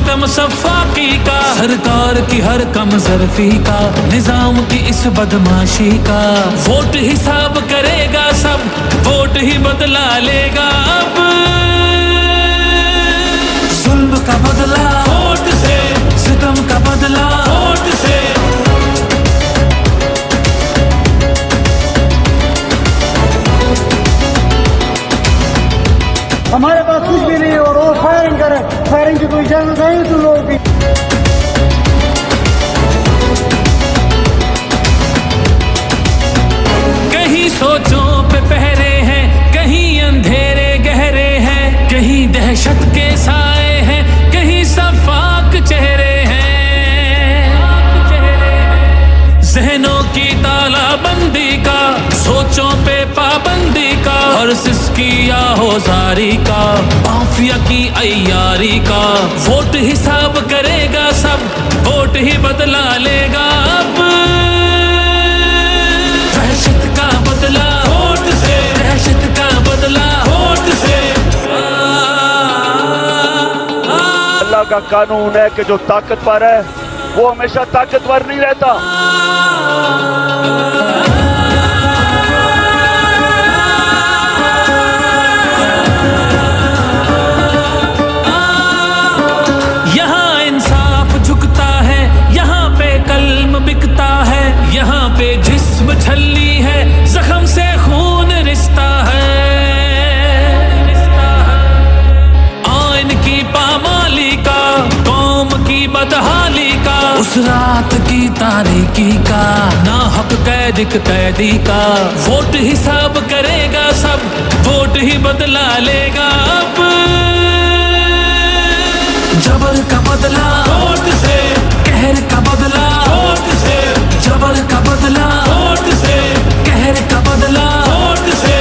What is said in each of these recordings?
मातम सफाकी का, सरकार की हर कम ज़र्फी का, निजाम की इस बदमाशी का। वोट हिसाब करेगा सब, वोट ही बदला लेगा अब। जुल्म का बदला वोट से, सितम का बदला वोट से। हमारे पास कुछ भी नहीं है और वो फायरिंग करे, फायरिंग की कोई इजाजत नहीं तुम लोगों की। कहीं सोचों पे पहरे हैं, कहीं अंधेरे गहरे हैं, कहीं दहशत के साए हैं, कहीं सफाक चेहरे हैं। जहनों की तालाबंदी का, सोचों पे पाबंदी का, और सिसकी आहोजारी का, माफिया की अय्यारी का। वोट हिसाब करेगा सब, वोट ही बदला लेगा अब। दहशत का बदला वोट से, दहशत का बदला वोट से। अल्लाह का कानून है कि जो ताकतवर है वो हमेशा ताकतवर नहीं रहता। यहाँ इंसाफ झुकता है, यहाँ पे कल्म बिकता है, यहाँ पे जिस्म छलनी है, जख्म से खून रिश्ता है। आइन की पामाली का, कौम की बदहाली का, उस रात की तारीकी का, ना हक कैदी का। वोट हिसाब करेगा सब, वोट ही बदला लेगा अब। जबर का बदला वोट से, कहर का बदला वोट से, जबर का बदला वोट से, कहर का बदला वोट से।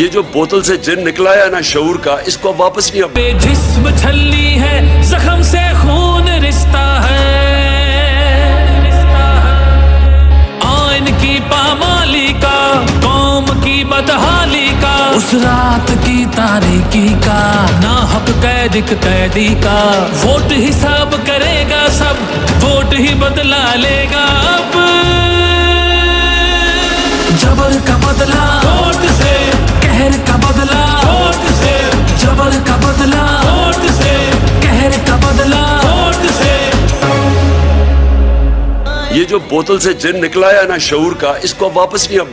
ये जो बोतल से जिन निकला है ना शऊर का, इसको वापस नहीं। पे जिस्म छलनी है, जख्म से खून रिश्ता है। आइन की पामाली का, कौम की बदहाली का, उस रात की तारीकी का, ना हक कैदी का। वोट हिसाब करेगा सब, वोट ही बदला लेगा अब। जबर का बदला वोट से, कहर का बदला वोट से, जबर का बदला वोट से, कहर का बदला वोट से। ये जो बोतल से जिन निकला है ना शऊर का, इसको वापस नहीं।